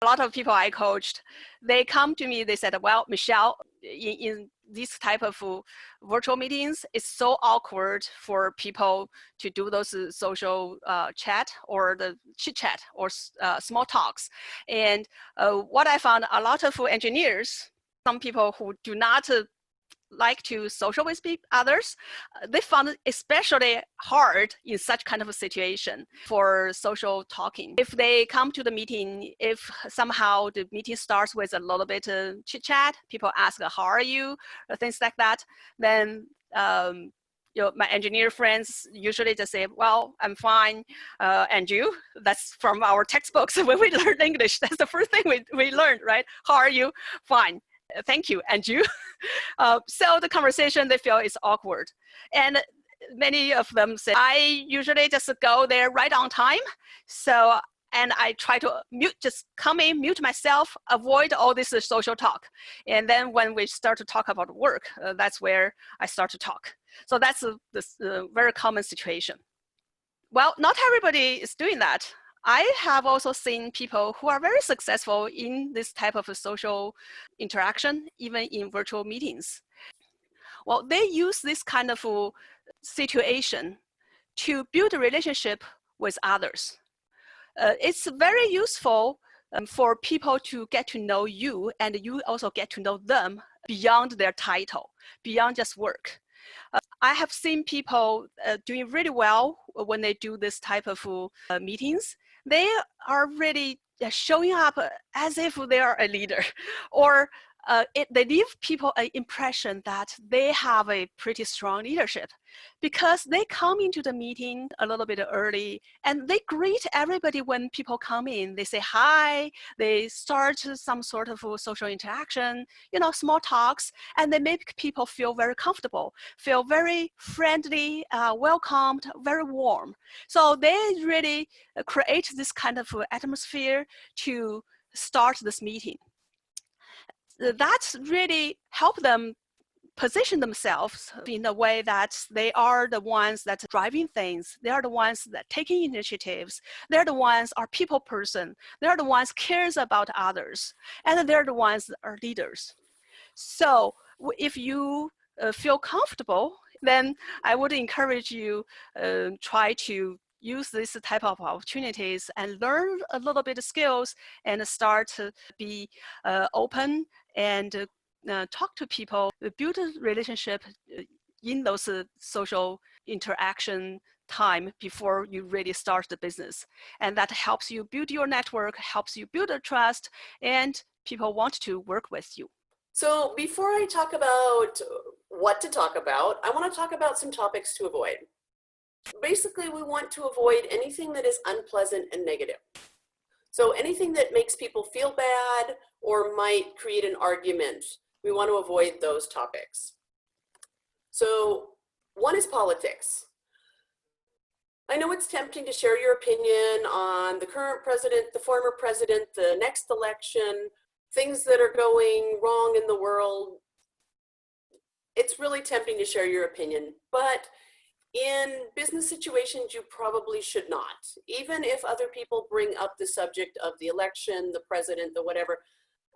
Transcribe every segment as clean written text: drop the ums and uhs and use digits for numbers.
A lot of people I coached, they come to me, they said, well, Michelle, in this type of virtual meetings, it's so awkward for people to do those social chat or the chit chat or small talks. And what I found, a lot of engineers, some people who do not like to social with others, they found it especially hard in such kind of a situation for social talking. If they come to the meeting, if somehow the meeting starts with a little bit of chit chat, people ask, how are you, things like that, then my engineer friends usually just say, well, I'm fine, and you? That's from our textbooks when we learned English. That's the first thing we learned, right? How are you? Fine. Thank you, and you? So the conversation, they feel is awkward. And many of them say, I usually just go there right on time. So, and I try to just come in, mute myself, avoid all this social talk. And then when we start to talk about work, that's where I start to talk. So that's a very common situation. Well, not everybody is doing that. I have also seen people who are very successful in this type of a social interaction, even in virtual meetings. Well, they use this kind of situation to build a relationship with others. It's very useful for people to get to know you, and you also get to know them beyond their title, beyond just work. I have seen people doing really well when they do this type of meetings. They are really showing up as if they are a leader, or they give people an impression that they have a pretty strong leadership, because they come into the meeting a little bit early and they greet everybody when people come in. They say hi, they start some sort of social interaction, small talks, and they make people feel very comfortable, feel very friendly, welcomed, very warm. So they really create this kind of atmosphere to start this meeting. That's really help them position themselves in a way that they are the ones that are driving things. They are the ones that taking initiatives. They're the ones are people person. They're the ones cares about others. And they're the ones that are leaders. So if you feel comfortable, then I would encourage you try to use this type of opportunities and learn a little bit of skills and start to be open and talk to people, build a relationship in those social interaction time before you really start the business. And that helps you build your network, helps you build a trust, and people want to work with you. So before I talk about what to talk about, I want to talk about some topics to avoid. Basically, we want to avoid anything that is unpleasant and negative. So anything that makes people feel bad or might create an argument, we want to avoid those topics. So one is politics. I know it's tempting to share your opinion on the current president, the former president, the next election, things that are going wrong in the world. It's really tempting to share your opinion, but in business situations, you probably should not. Even if other people bring up the subject of the election, the president, the whatever,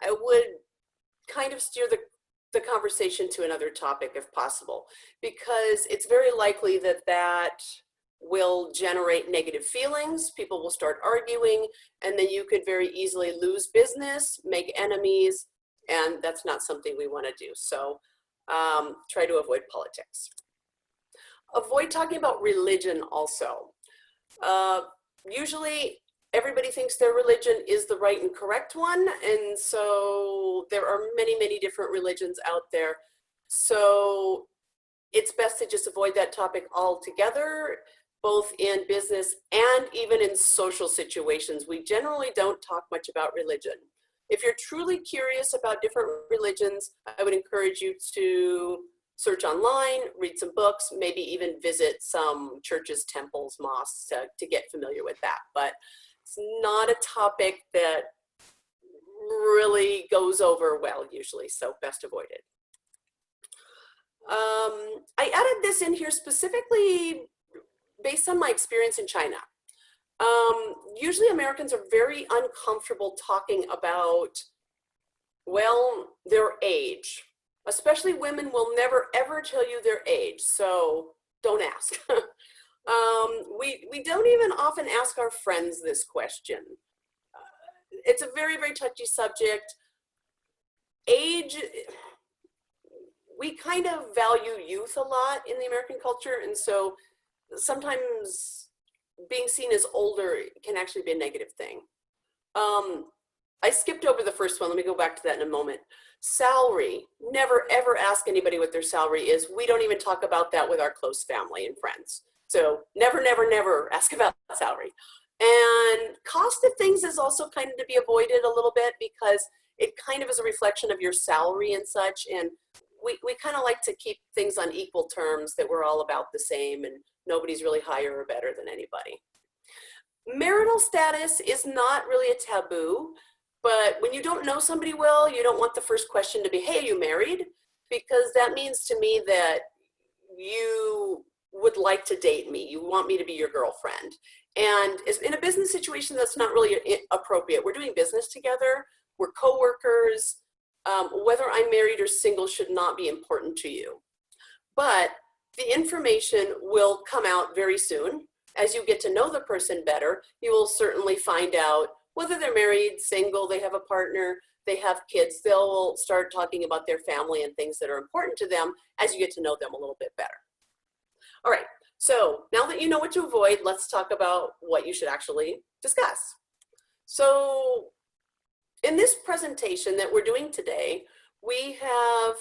I would kind of steer the conversation to another topic if possible, because it's very likely that that will generate negative feelings. People will start arguing, and then you could very easily lose business, make enemies, and that's not something we want to do. So try to avoid politics. Avoid talking about religion also. Usually everybody thinks their religion is the right and correct one, and so there are many, many different religions out there. So it's best to just avoid that topic altogether, both in business and even in social situations. We generally don't talk much about religion. If you're truly curious about different religions, I would encourage you to search online, read some books, maybe even visit some churches, temples, mosques to get familiar with that. But it's not a topic that really goes over well usually, so best avoid it. I added this in here specifically based on my experience in China. Usually Americans are very uncomfortable talking about, well, their age. Especially women will never ever tell you their age, so don't ask. We don't even often ask our friends this question. It's a very, very touchy subject. Age, we kind of value youth a lot in the American culture, and so sometimes being seen as older can actually be a negative thing. I skipped over the first one. Let me go back to that in a moment. Salary. Never ever ask anybody what their salary is. We don't even talk about that with our close family and friends. So never, never, never ask about salary. And cost of things is also kind of to be avoided a little bit because it kind of is a reflection of your salary and such. And we kind of like to keep things on equal terms, that we're all about the same and nobody's really higher or better than anybody. Marital status is not really a taboo, but when you don't know somebody well, you don't want the first question to be, hey, are you married? Because that means to me that you would like to date me. You want me to be your girlfriend. And in a business situation, that's not really appropriate. We're doing business together. We're coworkers. Whether I'm married or single should not be important to you. But the information will come out very soon. As you get to know the person better, you will certainly find out whether they're married, single, they have a partner, they have kids. They'll start talking about their family and things that are important to them as you get to know them a little bit better. All right, so now that you know what to avoid, let's talk about what you should actually discuss. So in this presentation that we're doing today, we have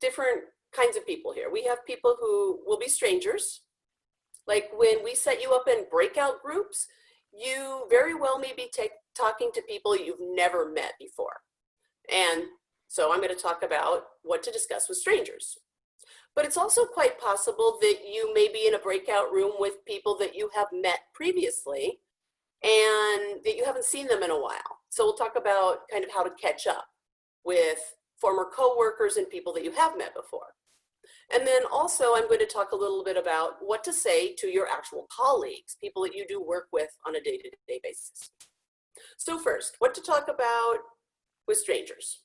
different kinds of people here. We have people who will be strangers. Like when we set you up in breakout groups, you very well may be talking to people you've never met before. And so I'm going to talk about what to discuss with strangers. But it's also quite possible that you may be in a breakout room with people that you have met previously and that you haven't seen them in a while. So we'll talk about kind of how to catch up with former coworkers and people that you have met before. And then also I'm going to talk a little bit about what to say to your actual colleagues, people that you do work with on a day-to-day basis. So first, what to talk about with strangers.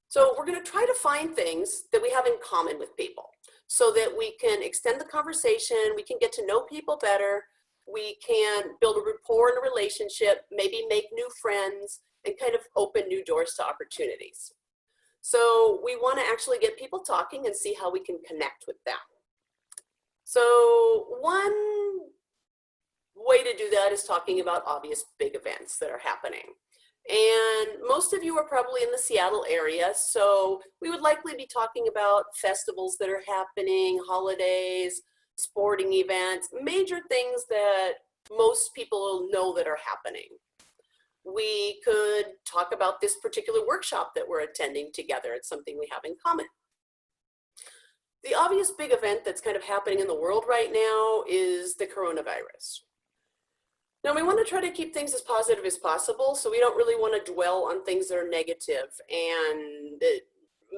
So we're going to try to find things that we have in common with people so that we can extend the conversation, we can get to know people better, we can build a rapport and a relationship, maybe make new friends, and kind of open new doors to opportunities. So we want to actually get people talking and see how we can connect with them. So one way to do that is talking about obvious big events that are happening. And most of you are probably in the Seattle area, so we would likely be talking about festivals that are happening, holidays, sporting events, major things that most people know that are happening. We could talk about this particular workshop that we're attending together. It's something we have in common. The obvious big event that's kind of happening in the world right now is the coronavirus. Now, we want to try to keep things as positive as possible, so we don't really want to dwell on things that are negative and that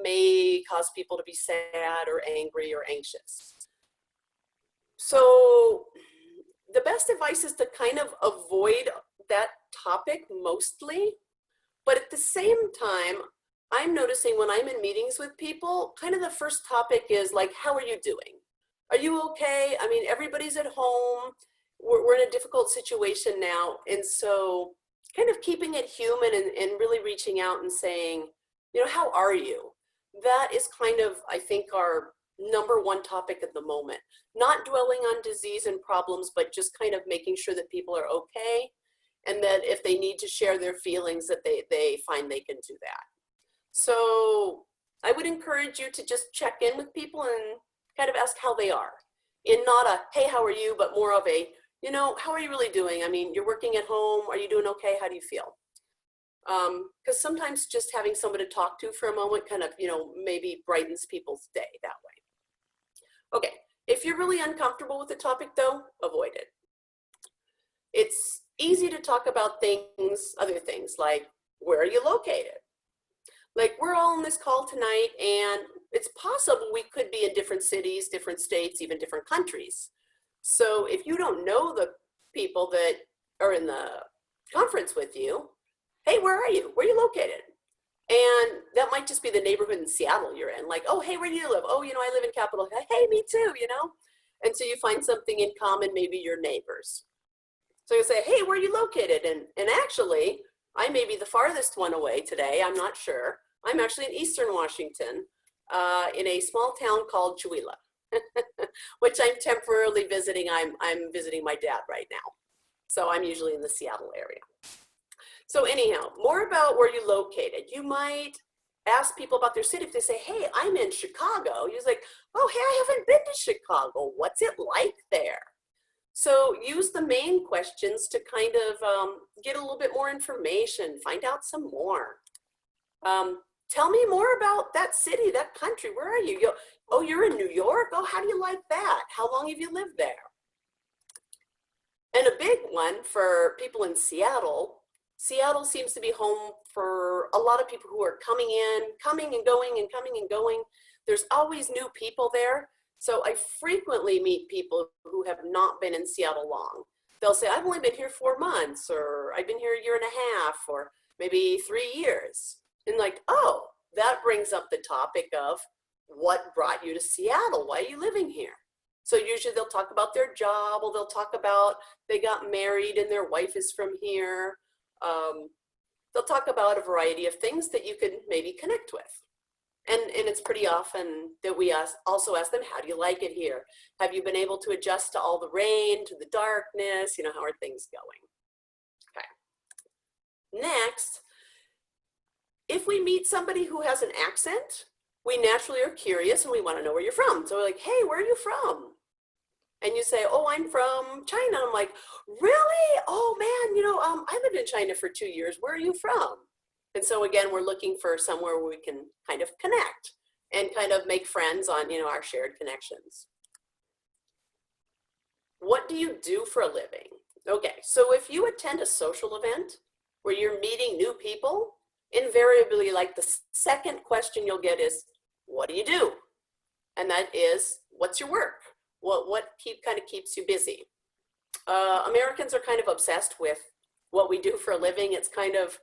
may cause people to be sad or angry or anxious. So the best advice is to kind of avoid that topic mostly, but at the same time, I'm noticing when I'm in meetings with people, kind of the first topic is like, how are you doing? Are you okay? I mean, everybody's at home. We're in a difficult situation now. And so kind of keeping it human and really reaching out and saying, you know, how are you? That is kind of, I think, our number one topic at the moment. Not dwelling on disease and problems, but just kind of making sure that people are okay. And that if they need to share their feelings, that they find they can do that. So I would encourage you to just check in with people and kind of ask how they are. In not a, hey, how are you? But more of a, you know, how are you really doing? I mean, you're working at home. Are you doing okay? How do you feel? Because sometimes just having someone to talk to for a moment kind of, you know, maybe brightens people's day that way. Okay, if you're really uncomfortable with the topic though, avoid it. It's easy to talk about things, other things like, where are you located? Like, we're all on this call tonight and it's possible we could be in different cities, different states, even different countries. So if you don't know the people that are in the conference with you, hey, where are you? Where are you located? And that might just be the neighborhood in Seattle you're in. Like, oh, hey, where do you live? Oh, I live in Capitol Hill. Hey, me too, And so you find something in common, maybe your neighbors. So you say, hey, where are you located? And actually, I may be the farthest one away today. I'm not sure. I'm actually in Eastern Washington, in a small town called Chewelah, which I'm temporarily visiting. I'm visiting my dad right now. So I'm usually in the Seattle area. So anyhow, more about where you're located. You might ask people about their city. If they say, hey, I'm in Chicago, you're like, oh, hey, I haven't been to Chicago. What's it like there? So use the main questions to kind of get a little bit more information, find out some more. Tell me more about that city, that country. Where are you? Oh, you're in New York? Oh, how do you like that? How long have you lived there? And a big one for people in Seattle, Seattle seems to be home for a lot of people who are coming and going and coming and going. There's always new people there. So I frequently meet people who have not been in Seattle long. They'll say, I've only been here 4 months, or I've been here a year and a half, or maybe 3 years. And like, oh, that brings up the topic of what brought you to Seattle? Why are you living here? So usually they'll talk about their job, or they'll talk about they got married and their wife is from here. They'll talk about a variety of things that you can maybe connect with. And it's pretty often that we also ask them, how do you like it here? Have you been able to adjust to all the rain, to the darkness? How are things going? Okay. Next, if we meet somebody who has an accent, we naturally are curious and we want to know where you're from. So we're like, hey, where are you from? And you say, oh, I'm from China. I'm like, really? Oh man, I lived in China for 2 years. Where are you from? And so again, we're looking for somewhere where we can kind of connect and kind of make friends on, our shared connections. What do you do for a living? Okay, so if you attend a social event where you're meeting new people, invariably, like the second question you'll get is, what do you do? And that is, what's your work? What kind of keeps you busy? Americans are kind of obsessed with what we do for a living. It's kind of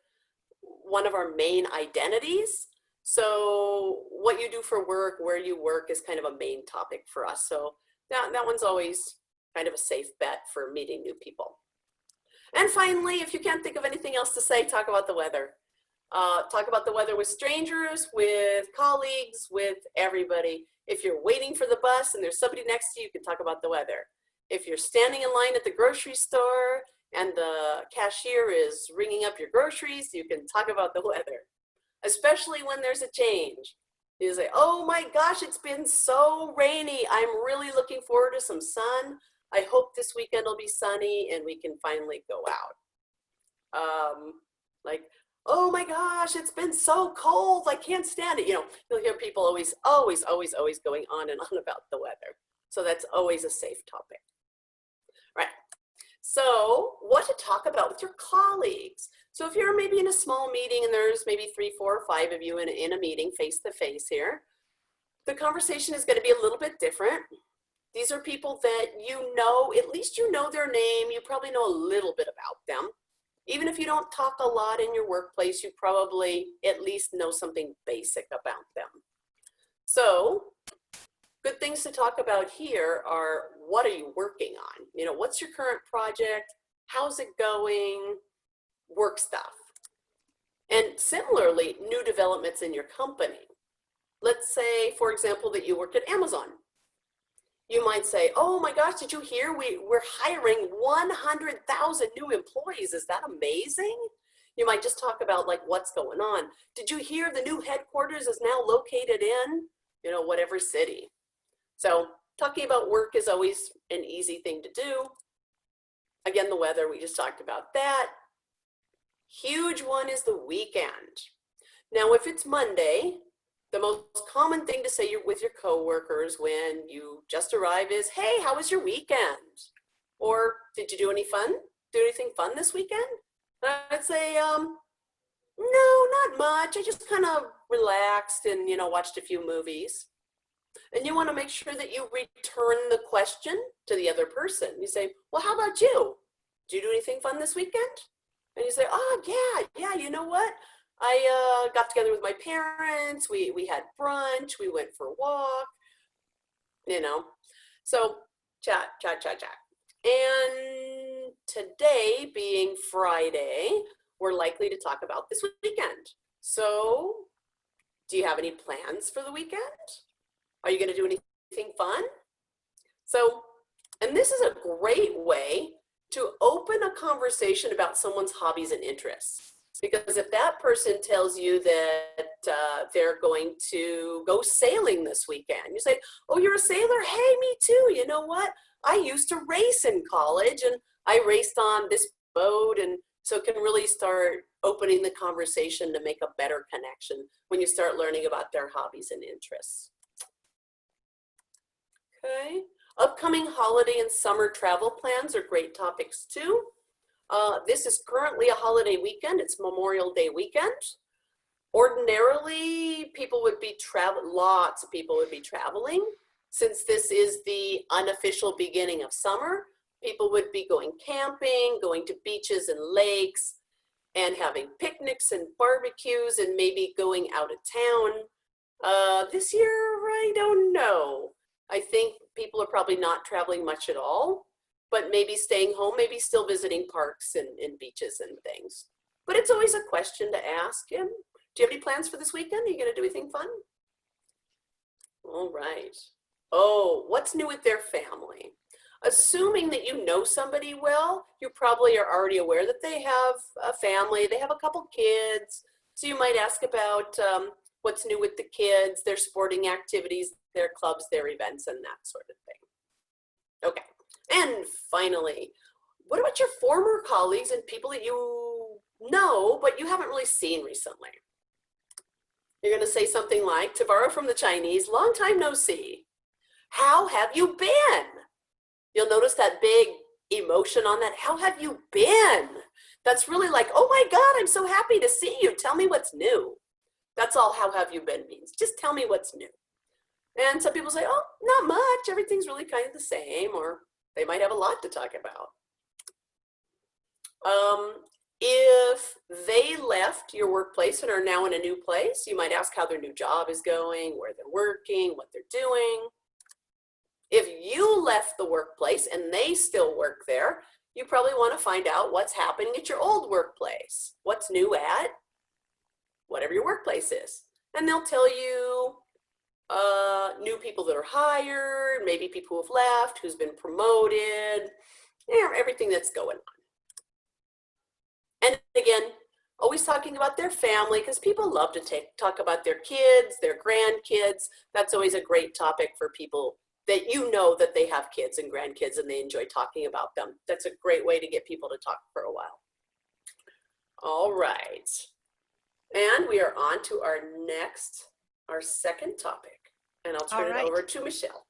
one of our main identities. So what you do for work, where you work is kind of a main topic for us. So that one's always kind of a safe bet for meeting new people. And finally, if you can't think of anything else to say, talk about the weather. Talk about the weather with strangers, with colleagues, with everybody. If you're waiting for the bus and there's somebody next to you, you can talk about the weather. If you're standing in line at the grocery store and the cashier is ringing up your groceries, you can talk about the weather, especially when there's a change. You say, oh my gosh, it's been so rainy. I'm really looking forward to some sun. I hope this weekend will be sunny and we can finally go out. Like, oh my gosh, it's been so cold. I can't stand it. You'll hear people always going on and on about the weather. So that's always a safe topic. Right. So what to talk about with your colleagues. So if you're maybe in a small meeting and there's maybe 3, 4, or 5 of you in a meeting face to face here, the conversation is going to be a little bit different. These are people that at least you know their name. You probably know a little bit about them. Even if you don't talk a lot in your workplace, you probably at least know something basic about them. So good things to talk about here are, what are you working on? What's your current project? How's it going? Work stuff. And similarly, new developments in your company. Let's say, for example, that you work at Amazon. You might say, oh my gosh, did you hear we're hiring 100,000 new employees? Is that amazing? You might just talk about like what's going on. Did you hear the new headquarters is now located in, whatever city? So talking about work is always an easy thing to do. Again, the weather, we just talked about that. Huge one is the weekend. Now, if it's Monday, the most common thing to say with your coworkers when you just arrive is, hey, how was your weekend? Or did you do anything fun this weekend? I'd say, no, not much. I just kind of relaxed and, watched a few movies. And you want to make sure that you return the question to the other person. You say, well, how about you? do you do anything fun this weekend? And you say, oh, yeah, you know what? I got together with my parents. We had brunch. We went for a walk, you know. So chat. And today being Friday, we're likely to talk about this weekend. So do you have any plans for the weekend? Are you going to do anything fun? So, and this is a great way to open a conversation about someone's hobbies and interests. Because if that person tells you that they're going to go sailing this weekend, you say, oh, you're a sailor? Hey, me too. You know what? I used to race in college and I raced on this boat. And so it can really start opening the conversation to make a better connection when you start learning about their hobbies and interests. Okay. Upcoming holiday and summer travel plans are great topics too. This is currently a holiday weekend. It's Memorial Day weekend. Ordinarily, people would be lots of people would be traveling. Since this is the unofficial beginning of summer, people would be going camping, going to beaches and lakes, and having picnics and barbecues, and maybe going out of town. This year, I don't know. I think people are probably not traveling much at all, but maybe staying home, maybe still visiting parks and beaches and things. But it's always a question to ask. And do you have any plans for this weekend? Are you going to do anything fun? All right. Oh, what's new with their family? Assuming that you know somebody well, you probably are already aware that they have a family, they have a couple kids. So you might ask about what's new with the kids, their sporting activities, their clubs, their events, and that sort of thing. Okay. And finally, what about your former colleagues and people that you know, but you haven't really seen recently? You're going to say something like, to borrow from the Chinese, long time no see. How have you been? You'll notice that big emotion on that. How have you been? That's really like, oh my God, I'm so happy to see you. Tell me what's new. That's all how have you been means. Just tell me what's new. And some people say, oh, not much. Everything's really kind of the same, or they might have a lot to talk about. If they left your workplace and are now in a new place, you might ask how their new job is going, where they're working, what they're doing. If you left the workplace and they still work there, you probably want to find out what's happening at your old workplace. What's new at whatever your workplace is. And they'll tell you new people that are hired, maybe people who have left, who's been promoted, everything that's going on. And again, always talking about their family, because people love to talk about their kids, their grandkids. That's always a great topic for people that you know that they have kids and grandkids and they enjoy talking about them. That's a great way to get people to talk for a while. All right. And we are on to our second topic. And I'll turn it over to Michelle.